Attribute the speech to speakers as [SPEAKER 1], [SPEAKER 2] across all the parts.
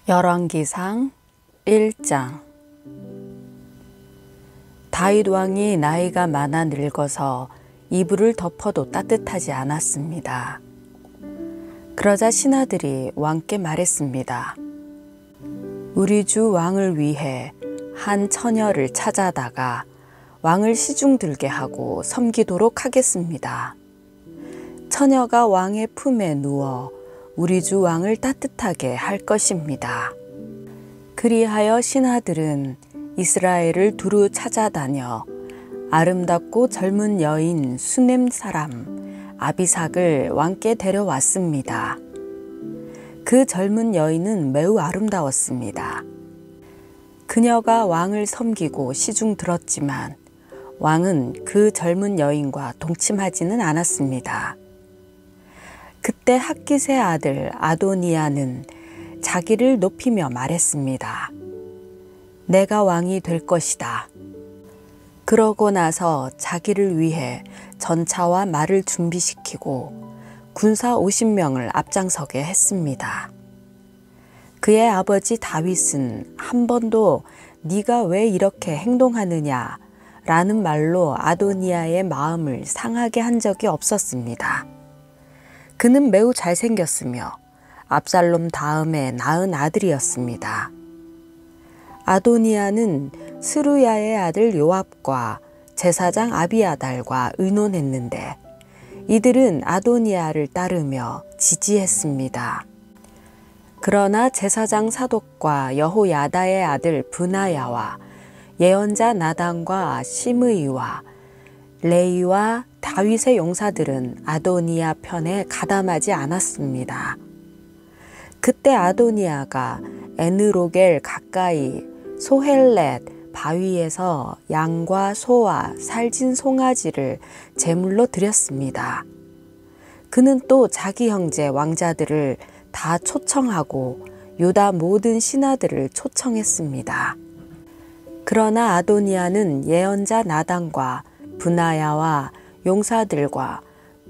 [SPEAKER 1] 열왕기상 1장. 다윗 왕이 나이가 많아 늙어서 이불을 덮어도 따뜻하지 않았습니다. 그러자 신하들이 왕께 말했습니다. 우리 주 왕을 위해 한 처녀를 찾아다가 왕을 시중들게 하고 섬기도록 하겠습니다. 처녀가 왕의 품에 누워 우리 주 왕을 따뜻하게 할 것입니다. 그리하여 신하들은 이스라엘을 두루 찾아다녀 아름답고 젊은 여인 수넴 사람 아비삭을 왕께 데려왔습니다. 그 젊은 여인은 매우 아름다웠습니다. 그녀가 왕을 섬기고 시중 들었지만 왕은 그 젊은 여인과 동침하지는 않았습니다. 그때 핫깃의 아들 아도니아는 자기를 높이며 말했습니다. 내가 왕이 될 것이다. 그러고 나서 자기를 위해 전차와 말을 준비시키고 군사 50명을 앞장서게 했습니다. 그의 아버지 다윗은 한 번도 네가 왜 이렇게 행동하느냐 라는 말로 아도니아의 마음을 상하게 한 적이 없었습니다. 그는 매우 잘생겼으며 압살롬 다음에 낳은 아들이었습니다. 아도니아는 스루야의 아들 요압과 제사장 아비아달과 의논했는데 이들은 아도니아를 따르며 지지했습니다. 그러나 제사장 사독과 여호야다의 아들 브나야와 예언자 나단과 시므이와 레이와 다윗의 용사들은 아도니아 편에 가담하지 않았습니다. 그때 아도니아가 에느로겔 가까이 소헬렛 바위에서 양과 소와 살진 송아지를 제물로 드렸습니다. 그는 또 자기 형제 왕자들을 다 초청하고 유다 모든 신하들을 초청했습니다. 그러나 아도니아는 예언자 나단과 브나야와 용사들과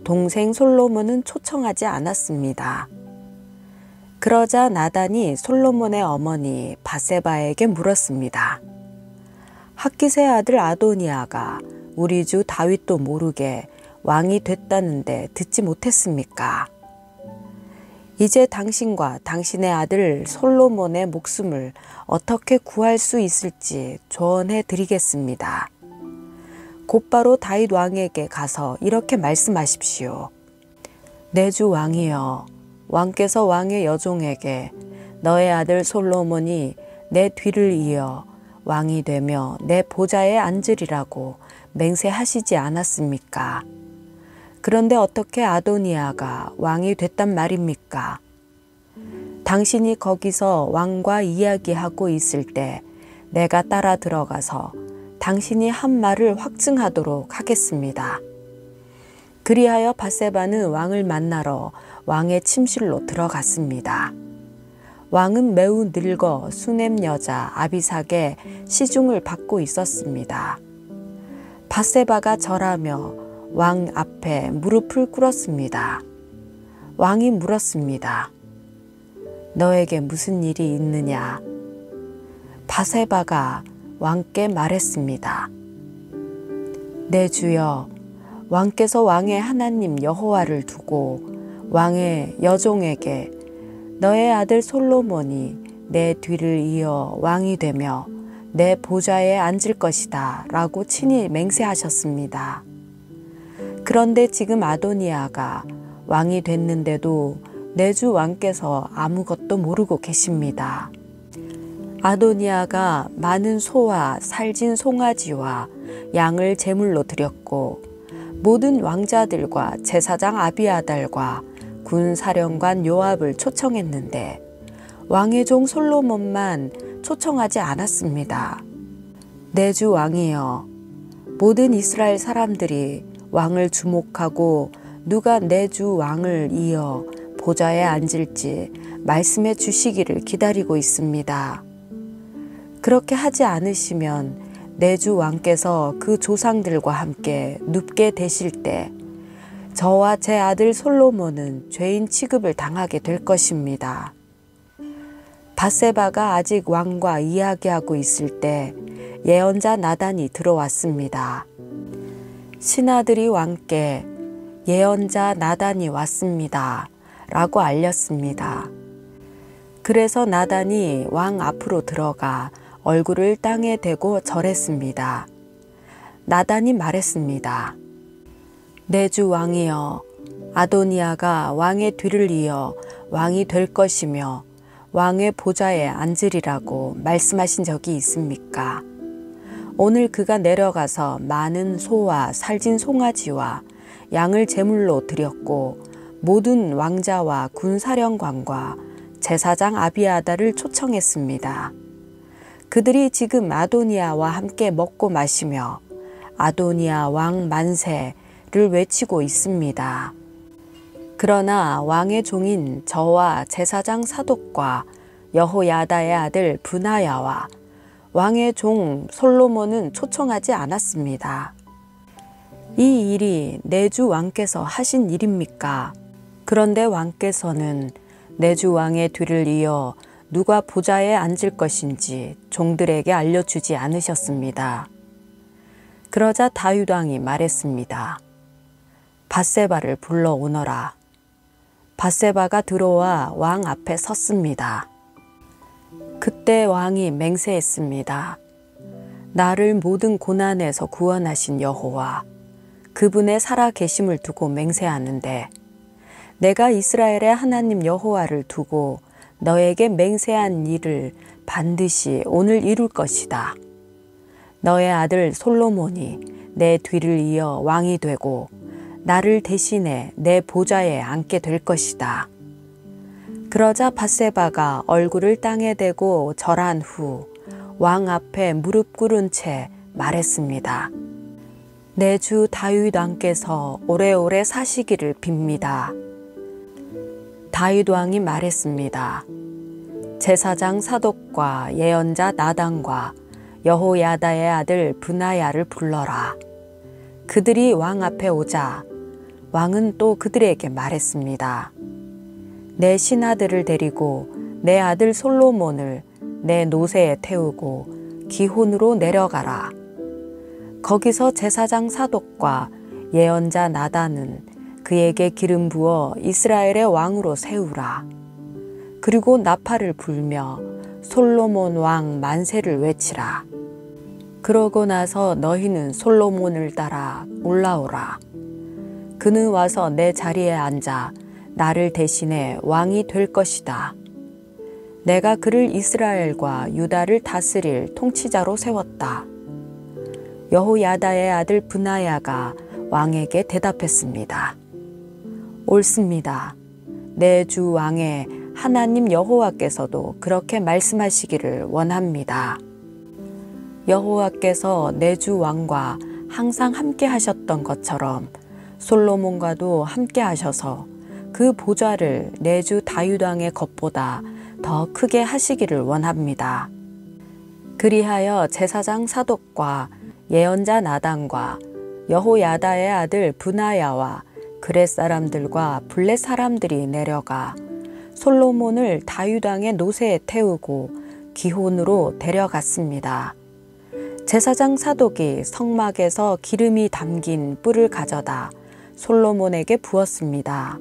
[SPEAKER 1] 동생 솔로몬은 초청하지 않았습니다. 그러자 나단이 솔로몬의 어머니 바세바에게 물었습니다. 핫깃의 아들 아도니아가 우리 주 다윗도 모르게 왕이 됐다는데 듣지 못했습니까? 이제 당신과 당신의 아들 솔로몬의 목숨을 어떻게 구할 수 있을지 조언해 드리겠습니다. 곧바로 다윗 왕에게 가서 이렇게 말씀하십시오. 내 주 왕이여, 왕께서 왕의 여종에게 너의 아들 솔로몬이 내 뒤를 이어 왕이 되며 내 보좌에 앉으리라고 맹세하시지 않았습니까? 그런데 어떻게 아도니아가 왕이 됐단 말입니까? 당신이 거기서 왕과 이야기하고 있을 때 내가 따라 들어가서 당신이 한 말을 확증하도록 하겠습니다. 그리하여 바세바는 왕을 만나러 왕의 침실로 들어갔습니다. 왕은 매우 늙어 수넴 여자 아비삭의 시중을 받고 있었습니다. 바세바가 절하며 왕 앞에 무릎을 꿇었습니다. 왕이 물었습니다. 너에게 무슨 일이 있느냐? 바세바가 왕께 말했습니다. 내 주여, 왕께서 왕의 하나님 여호와를 두고 왕의 여종에게 너의 아들 솔로몬이 내 뒤를 이어 왕이 되며 내 보좌에 앉을 것이다 라고 친히 맹세하셨습니다. 그런데 지금 아도니아가 왕이 됐는데도 내 주 왕께서 아무것도 모르고 계십니다. 아도니아가 많은 소와 살진 송아지와 양을 제물로 드렸고 모든 왕자들과 제사장 아비아달과 군사령관 요압을 초청했는데 왕의 종 솔로몬만 초청하지 않았습니다. 내 주 왕이여, 모든 이스라엘 사람들이 왕을 주목하고 누가 내 주 왕을 이어 보좌에 앉을지 말씀해 주시기를 기다리고 있습니다. 그렇게 하지 않으시면 내 주 왕께서 그 조상들과 함께 눕게 되실 때 저와 제 아들 솔로몬은 죄인 취급을 당하게 될 것입니다. 밧세바가 아직 왕과 이야기하고 있을 때 예언자 나단이 들어왔습니다. 신하들이 왕께 예언자 나단이 왔습니다 라고 알렸습니다. 그래서 나단이 왕 앞으로 들어가 얼굴을 땅에 대고 절했습니다. 나단이 말했습니다. 내 주 왕이여, 아도니아가 왕의 뒤를 이어 왕이 될 것이며 왕의 보좌에 앉으리라고 말씀하신 적이 있습니까? 오늘 그가 내려가서 많은 소와 살진 송아지와 양을 제물로 드렸고 모든 왕자와 군사령관과 제사장 아비아달을 초청했습니다. 그들이 지금 아도니아와 함께 먹고 마시며 아도니아 왕 만세를 외치고 있습니다. 그러나 왕의 종인 저와 제사장 사독과 여호야다의 아들 브나야와 왕의 종 솔로몬은 초청하지 않았습니다. 이 일이 내 주 왕께서 하신 일입니까? 그런데 왕께서는 내 주 왕의 뒤를 이어 누가 보좌에 앉을 것인지 종들에게 알려주지 않으셨습니다. 그러자 다윗 왕이 말했습니다. 밧세바를 불러오너라. 밧세바가 들어와 왕 앞에 섰습니다. 그때 왕이 맹세했습니다. 나를 모든 고난에서 구원하신 여호와, 그분의 살아계심을 두고 맹세하는데 내가 이스라엘의 하나님 여호와를 두고 너에게 맹세한 일을 반드시 오늘 이룰 것이다. 너의 아들 솔로몬이 내 뒤를 이어 왕이 되고 나를 대신해 내 보좌에 앉게 될 것이다. 그러자 밧세바가 얼굴을 땅에 대고 절한 후 왕 앞에 무릎 꿇은 채 말했습니다. 내 주 다윗 왕께서 오래오래 사시기를 빕니다. 다윗 왕이 말했습니다. 제사장 사독과 예언자 나단과 여호야다의 아들 브나야를 불러라. 그들이 왕 앞에 오자 왕은 또 그들에게 말했습니다. 내 신하들을 데리고 내 아들 솔로몬을 내 노새에 태우고 기혼으로 내려가라. 거기서 제사장 사독과 예언자 나단은 그에게 기름 부어 이스라엘의 왕으로 세우라. 그리고 나팔을 불며 솔로몬 왕 만세를 외치라. 그러고 나서 너희는 솔로몬을 따라 올라오라. 그는 와서 내 자리에 앉아 나를 대신해 왕이 될 것이다. 내가 그를 이스라엘과 유다를 다스릴 통치자로 세웠다. 여호야다의 아들 브나야가 왕에게 대답했습니다. 옳습니다. 내 주 왕의 하나님 여호와께서도 그렇게 말씀하시기를 원합니다. 여호와께서 내 주 왕과 항상 함께 하셨던 것처럼 솔로몬과도 함께 하셔서 그 보좌를 내 주 다윗 왕의 것보다 더 크게 하시기를 원합니다. 그리하여 제사장 사독과 예언자 나단과 여호야다의 아들 브나야와 그렛 사람들과 블렛 사람들이 내려가 솔로몬을 다윗 왕의 노새에 태우고 기혼으로 데려갔습니다. 제사장 사독이 성막에서 기름이 담긴 뿔을 가져다 솔로몬에게 부었습니다.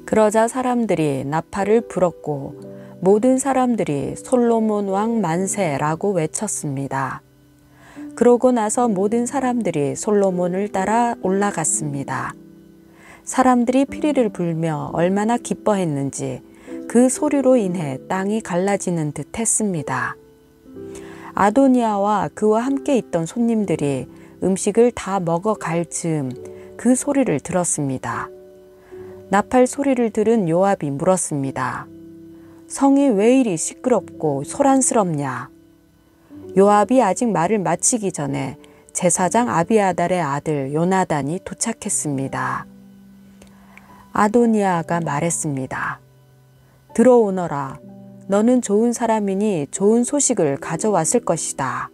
[SPEAKER 1] 그러자 사람들이 나팔을 불었고 모든 사람들이 솔로몬 왕 만세라고 외쳤습니다. 그러고 나서 모든 사람들이 솔로몬을 따라 올라갔습니다. 사람들이 피리를 불며 얼마나 기뻐했는지 그 소리로 인해 땅이 갈라지는 듯 했습니다. 아도니아와 그와 함께 있던 손님들이 음식을 다 먹어갈 즈음 그 소리를 들었습니다. 나팔 소리를 들은 요압이 물었습니다. 성이 왜 이리 시끄럽고 소란스럽냐? 요압이 아직 말을 마치기 전에 제사장 아비아달의 아들 요나단이 도착했습니다. 아도니아가 말했습니다. 들어오너라. 너는 좋은 사람이니 좋은 소식을 가져왔을 것이다.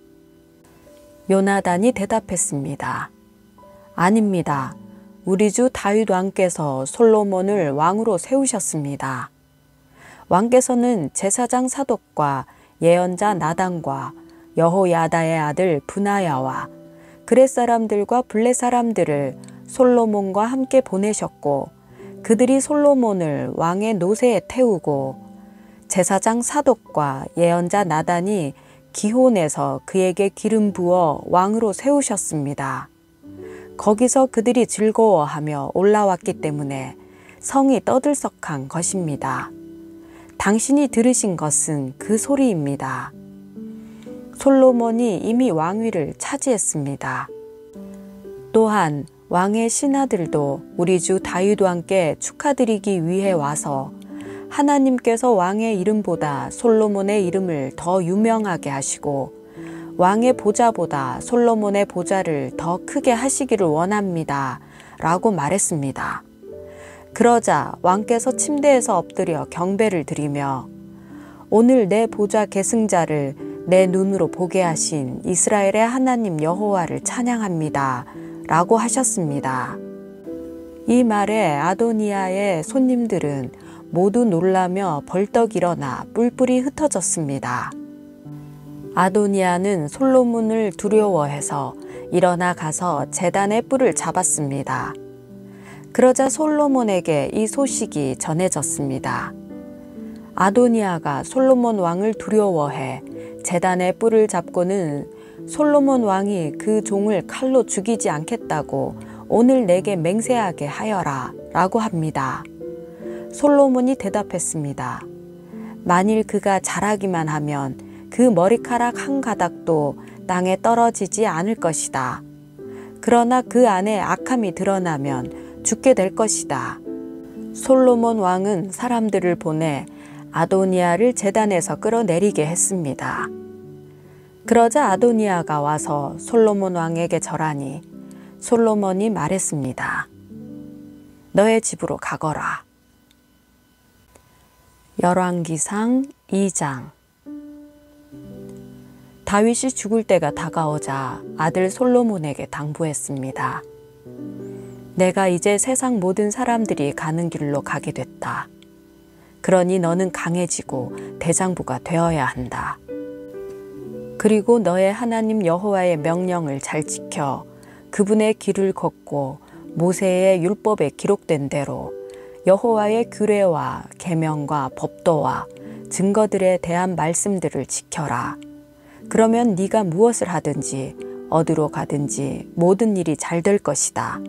[SPEAKER 1] 요나단이 대답했습니다. 아닙니다. 우리 주 다윗 왕께서 솔로몬을 왕으로 세우셨습니다. 왕께서는 제사장 사독과 예언자 나단과 여호야다의 아들 브나야와 그렛 사람들과 블렛 사람들을 솔로몬과 함께 보내셨고 그들이 솔로몬을 왕의 노새에 태우고 제사장 사독과 예언자 나단이 기혼에서 그에게 기름 부어 왕으로 세우셨습니다. 거기서 그들이 즐거워하며 올라왔기 때문에 성이 떠들썩한 것입니다. 당신이 들으신 것은 그 소리입니다. 솔로몬이 이미 왕위를 차지했습니다. 또한 왕의 신하들도 우리 주 다윗과 함께 축하드리기 위해 와서 하나님께서 왕의 이름보다 솔로몬의 이름을 더 유명하게 하시고 왕의 보좌보다 솔로몬의 보좌를 더 크게 하시기를 원합니다. 라고 말했습니다. 그러자 왕께서 침대에서 엎드려 경배를 드리며 오늘 내 보좌 계승자를 내 눈으로 보게 하신 이스라엘의 하나님 여호와를 찬양합니다. 라고 하셨습니다. 이 말에 아도니아의 손님들은 모두 놀라며 벌떡 일어나 뿔뿔이 흩어졌습니다. 아도니아는 솔로몬을 두려워해서 일어나 가서 제단의 뿔을 잡았습니다. 그러자 솔로몬에게 이 소식이 전해졌습니다. 아도니아가 솔로몬 왕을 두려워해 제단의 뿔을 잡고는 솔로몬 왕이 그 종을 칼로 죽이지 않겠다고 오늘 내게 맹세하게 하여라 라고 합니다. 솔로몬이 대답했습니다. 만일 그가 잘하기만 하면 그 머리카락 한 가닥도 땅에 떨어지지 않을 것이다. 그러나 그 안에 악함이 드러나면 죽게 될 것이다. 솔로몬 왕은 사람들을 보내 아도니아를 제단에서 끌어내리게 했습니다. 그러자 아도니아가 와서 솔로몬 왕에게 절하니 솔로몬이 말했습니다. 너의 집으로 가거라. 열왕기상 2장. 다윗이 죽을 때가 다가오자 아들 솔로몬에게 당부했습니다. 내가 이제 세상 모든 사람들이 가는 길로 가게 됐다. 그러니 너는 강해지고 대장부가 되어야 한다. 그리고 너의 하나님 여호와의 명령을 잘 지켜 그분의 길을 걷고 모세의 율법에 기록된 대로 여호와의 규례와 계명과 법도와 증거들에 대한 말씀들을 지켜라. 그러면 네가 무엇을 하든지 어디로 가든지 모든 일이 잘 될 것이다.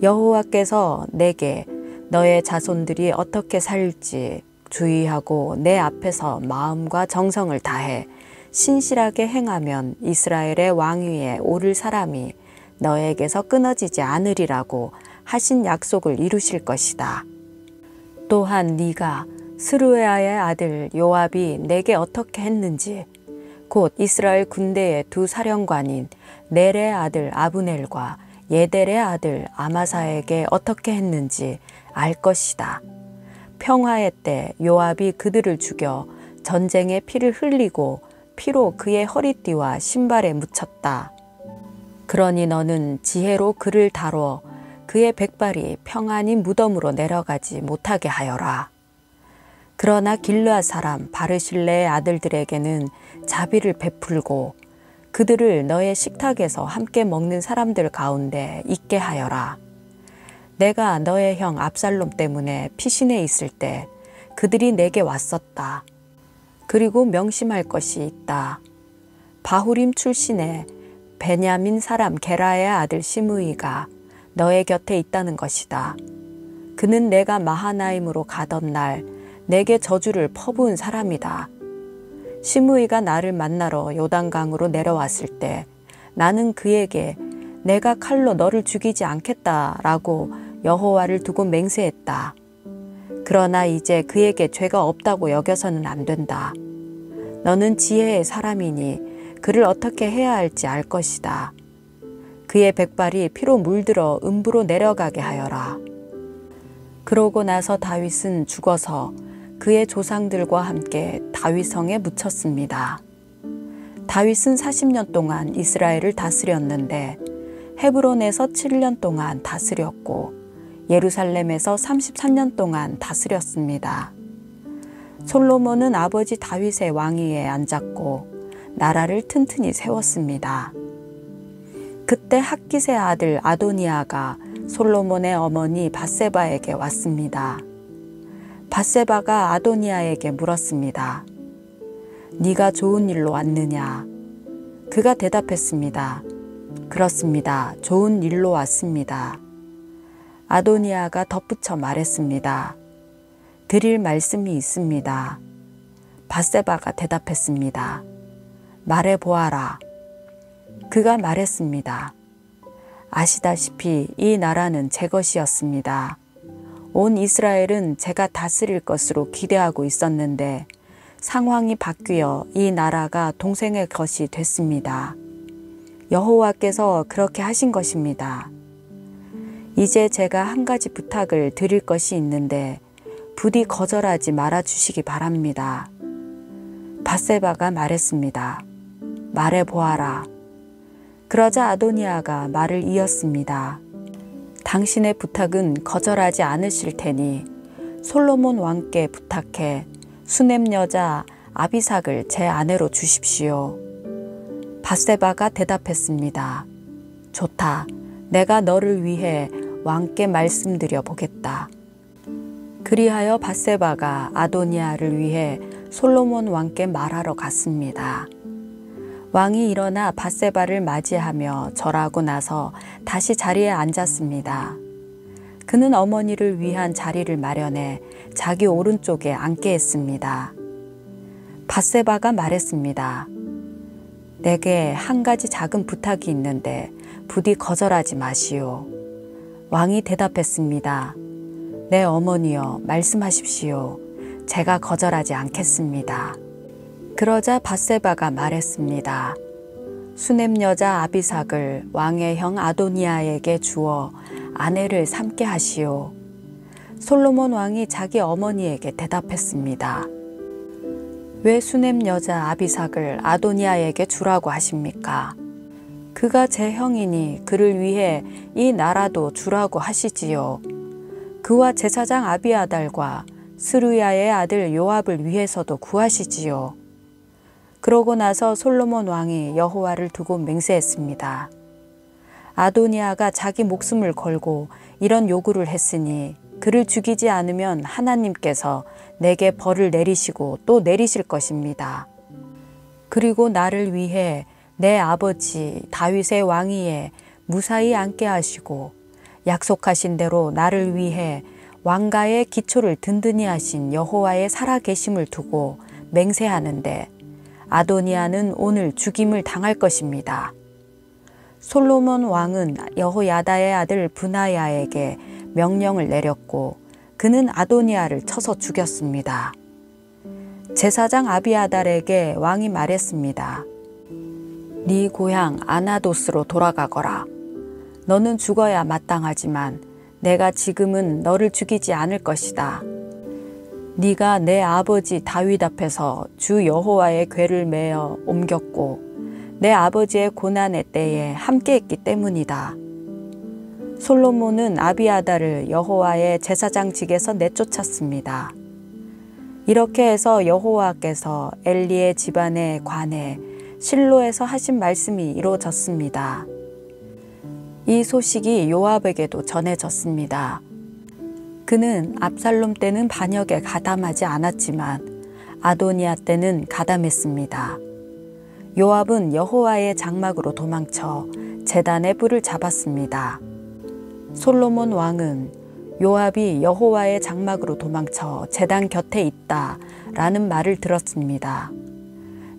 [SPEAKER 1] 여호와께서 내게 너의 자손들이 어떻게 살지 주의하고 내 앞에서 마음과 정성을 다해 신실하게 행하면 이스라엘의 왕위에 오를 사람이 너에게서 끊어지지 않으리라고 하신 약속을 이루실 것이다. 또한 네가 스루야의 아들 요압이 내게 어떻게 했는지 곧 이스라엘 군대의 두 사령관인 넬의 아들 아브넬과 예델의 아들 아마사에게 어떻게 했는지 알 것이다. 평화의 때 요압이 그들을 죽여 전쟁의 피를 흘리고 피로 그의 허리띠와 신발에 묻혔다. 그러니 너는 지혜로 그를 다뤄 그의 백발이 평안히 무덤으로 내려가지 못하게 하여라. 그러나 길르앗 사람 바르실레의 아들들에게는 자비를 베풀고 그들을 너의 식탁에서 함께 먹는 사람들 가운데 있게 하여라. 내가 너의 형 압살롬 때문에 피신해 있을 때 그들이 내게 왔었다. 그리고 명심할 것이 있다. 바후림 출신의 베냐민 사람 게라의 아들 시므이가 너의 곁에 있다는 것이다. 그는 내가 마하나임으로 가던 날 내게 저주를 퍼부은 사람이다. 시므이가 나를 만나러 요단강으로 내려왔을 때 나는 그에게 내가 칼로 너를 죽이지 않겠다라고 여호와를 두고 맹세했다. 그러나 이제 그에게 죄가 없다고 여겨서는 안 된다. 너는 지혜의 사람이니 그를 어떻게 해야 할지 알 것이다. 그의 백발이 피로 물들어 음부로 내려가게 하여라. 그러고 나서 다윗은 죽어서 그의 조상들과 함께 다윗성에 묻혔습니다. 다윗은 40년 동안 이스라엘을 다스렸는데 헤브론에서 7년 동안 다스렸고 예루살렘에서 33년 동안 다스렸습니다. 솔로몬은 아버지 다윗의 왕위에 앉았고 나라를 튼튼히 세웠습니다. 그때 핫깃의 아들 아도니아가 솔로몬의 어머니 밧세바에게 왔습니다. 밧세바가 아도니아에게 물었습니다. 네가 좋은 일로 왔느냐? 그가 대답했습니다. 그렇습니다. 좋은 일로 왔습니다. 아도니아가 덧붙여 말했습니다. 드릴 말씀이 있습니다. 밧세바가 대답했습니다. 말해보아라. 그가 말했습니다. 아시다시피 이 나라는 제 것이었습니다. 온 이스라엘은 제가 다스릴 것으로 기대하고 있었는데 상황이 바뀌어 이 나라가 동생의 것이 됐습니다. 여호와께서 그렇게 하신 것입니다. 이제 제가 한 가지 부탁을 드릴 것이 있는데 부디 거절하지 말아 주시기 바랍니다. 밧세바가 말했습니다. 말해보아라. 그러자 아도니아가 말을 이었습니다. 당신의 부탁은 거절하지 않으실 테니 솔로몬 왕께 부탁해 수넴 여자 아비삭을 제 아내로 주십시오. 밧세바가 대답했습니다. 좋다. 내가 너를 위해 왕께 말씀드려 보겠다. 그리하여 밧세바가 아도니아를 위해 솔로몬 왕께 말하러 갔습니다. 왕이 일어나 밧세바를 맞이하며 절하고 나서 다시 자리에 앉았습니다. 그는 어머니를 위한 자리를 마련해 자기 오른쪽에 앉게 했습니다. 밧세바가 말했습니다. 내게 한 가지 작은 부탁이 있는데 부디 거절하지 마시오. 왕이 대답했습니다. 내 어머니여, 말씀하십시오. 제가 거절하지 않겠습니다. 그러자 밧세바가 말했습니다. 수넴 여자 아비삭을 왕의 형 아도니아에게 주어 아내를 삼게 하시오. 솔로몬 왕이 자기 어머니에게 대답했습니다. 왜 수넴 여자 아비삭을 아도니아에게 주라고 하십니까? 그가 제 형이니 그를 위해 이 나라도 주라고 하시지요. 그와 제사장 아비아달과 스루야의 아들 요압을 위해서도 구하시지요. 그러고 나서 솔로몬 왕이 여호와를 두고 맹세했습니다. 아도니아가 자기 목숨을 걸고 이런 요구를 했으니 그를 죽이지 않으면 하나님께서 내게 벌을 내리시고 또 내리실 것입니다. 그리고 나를 위해 내 아버지 다윗의 왕위에 무사히 앉게 하시고 약속하신 대로 나를 위해 왕가의 기초를 든든히 하신 여호와의 살아계심을 두고 맹세하는데 아도니아는 오늘 죽임을 당할 것입니다. 솔로몬 왕은 여호야다의 아들 브나야에게 명령을 내렸고 그는 아도니아를 쳐서 죽였습니다. 제사장 아비아달에게 왕이 말했습니다. 네 고향 아나도스로 돌아가거라. 너는 죽어야 마땅하지만 내가 지금은 너를 죽이지 않을 것이다. 네가 내 아버지 다윗 앞에서 주 여호와의 궤를 메어 옮겼고 내 아버지의 고난의 때에 함께했기 때문이다. 솔로몬은 아비아달을 여호와의 제사장직에서 내쫓았습니다. 이렇게 해서 여호와께서 엘리의 집안에 관해 실로에서 하신 말씀이 이루어졌습니다. 이 소식이 요압에게도 전해졌습니다. 그는 압살롬 때는 반역에 가담하지 않았지만 아도니아 때는 가담했습니다. 요압은 여호와의 장막으로 도망쳐 제단의 뿔을 잡았습니다. 솔로몬 왕은 요압이 여호와의 장막으로 도망쳐 제단 곁에 있다 라는 말을 들었습니다.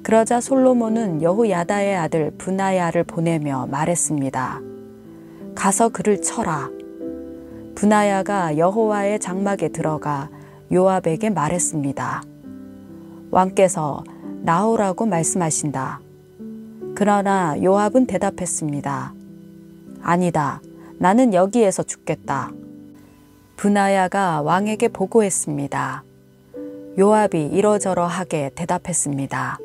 [SPEAKER 1] 그러자 솔로몬은 여호야다의 아들 브나야를 보내며 말했습니다. 가서 그를 쳐라. 브나야가 여호와의 장막에 들어가 요압에게 말했습니다. 왕께서 나오라고 말씀하신다. 그러나 요압은 대답했습니다. 아니다. 나는 여기에서 죽겠다. 브나야가 왕에게 보고했습니다. 요압이 이러저러하게 대답했습니다.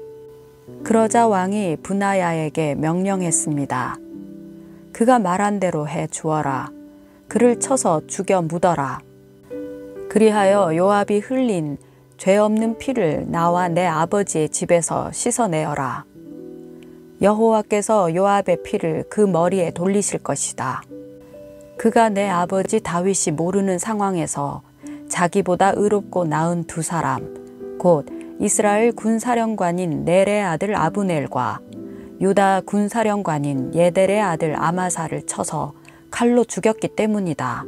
[SPEAKER 1] 그러자 왕이 브나야에게 명령했습니다. 그가 말한 대로 해 주어라. 그를 쳐서 죽여 묻어라. 그리하여 요압이 흘린 죄 없는 피를 나와 내 아버지의 집에서 씻어내어라. 여호와께서 요압의 피를 그 머리에 돌리실 것이다. 그가 내 아버지 다윗이 모르는 상황에서 자기보다 의롭고 나은 두 사람, 곧 이스라엘 군사령관인 넬의 아들 아브넬과 유다 군사령관인 예델의 아들 아마사를 쳐서 칼로 죽였기 때문이다.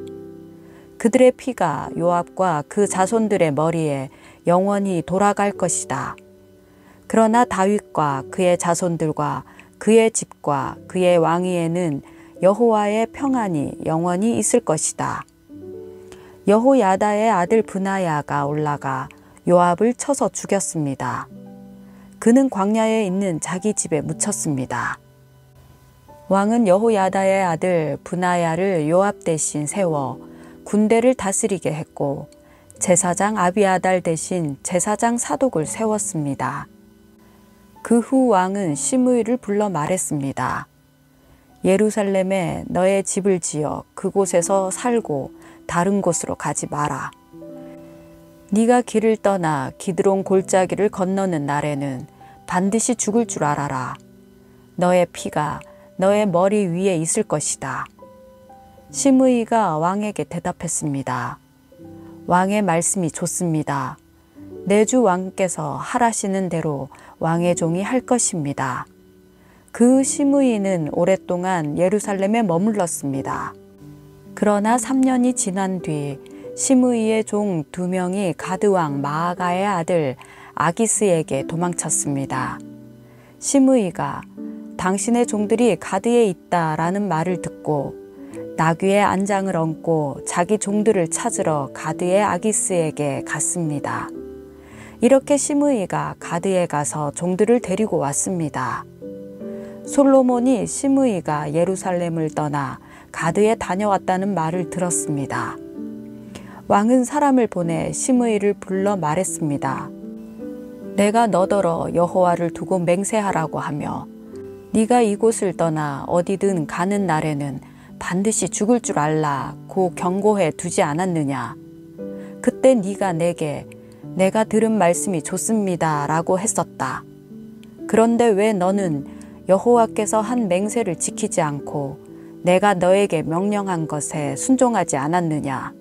[SPEAKER 1] 그들의 피가 요압과 그 자손들의 머리에 영원히 돌아갈 것이다. 그러나 다윗과 그의 자손들과 그의 집과 그의 왕위에는 여호와의 평안이 영원히 있을 것이다. 여호야다의 아들 브나야가 올라가 요압을 쳐서 죽였습니다. 그는 광야에 있는 자기 집에 묻혔습니다. 왕은 여호야다의 아들 브나야를 요압 대신 세워 군대를 다스리게 했고 제사장 아비아달 대신 제사장 사독을 세웠습니다. 그 후 왕은 시므이를 불러 말했습니다. 예루살렘에 너의 집을 지어 그곳에서 살고 다른 곳으로 가지 마라. 네가 길을 떠나 기드론 골짜기를 건너는 날에는 반드시 죽을 줄 알아라. 너의 피가 너의 머리 위에 있을 것이다. 시므이가 왕에게 대답했습니다. 왕의 말씀이 좋습니다. 내 주 왕께서 하라시는 대로 왕의 종이 할 것입니다. 그 시므이는 오랫동안 예루살렘에 머물렀습니다. 그러나 3년이 지난 뒤 시므이의 종 2명이 가드왕 마아가의 아들 아기스에게 도망쳤습니다. 시므이가 당신의 종들이 가드에 있다라는 말을 듣고 나귀의 안장을 얹고 자기 종들을 찾으러 가드의 아기스에게 갔습니다. 이렇게 시므이가 가드에 가서 종들을 데리고 왔습니다. 솔로몬이 시므이가 예루살렘을 떠나 가드에 다녀왔다는 말을 들었습니다. 왕은 사람을 보내 시므이를 불러 말했습니다. 내가 너더러 여호와를 두고 맹세하라고 하며 네가 이곳을 떠나 어디든 가는 날에는 반드시 죽을 줄 알라고 경고해 두지 않았느냐. 그때 네가 내게 내가 들은 말씀이 좋습니다 라고 했었다. 그런데 왜 너는 여호와께서 한 맹세를 지키지 않고 내가 너에게 명령한 것에 순종하지 않았느냐.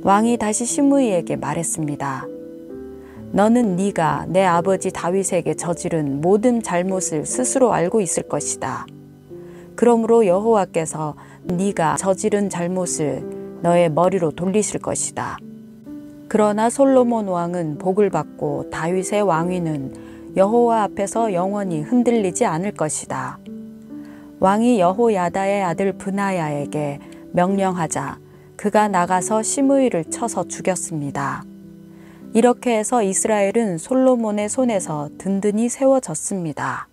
[SPEAKER 1] 왕이 다시 시므이에게 말했습니다. 너는 네가 내 아버지 다윗에게 저지른 모든 잘못을 스스로 알고 있을 것이다. 그러므로 여호와께서 네가 저지른 잘못을 너의 머리로 돌리실 것이다. 그러나 솔로몬 왕은 복을 받고 다윗의 왕위는 여호와 앞에서 영원히 흔들리지 않을 것이다. 왕이 여호야다의 아들 브나야에게 명령하자 그가 나가서 시므이를 쳐서 죽였습니다. 이렇게 해서 이스라엘은 솔로몬의 손에서 든든히 세워졌습니다.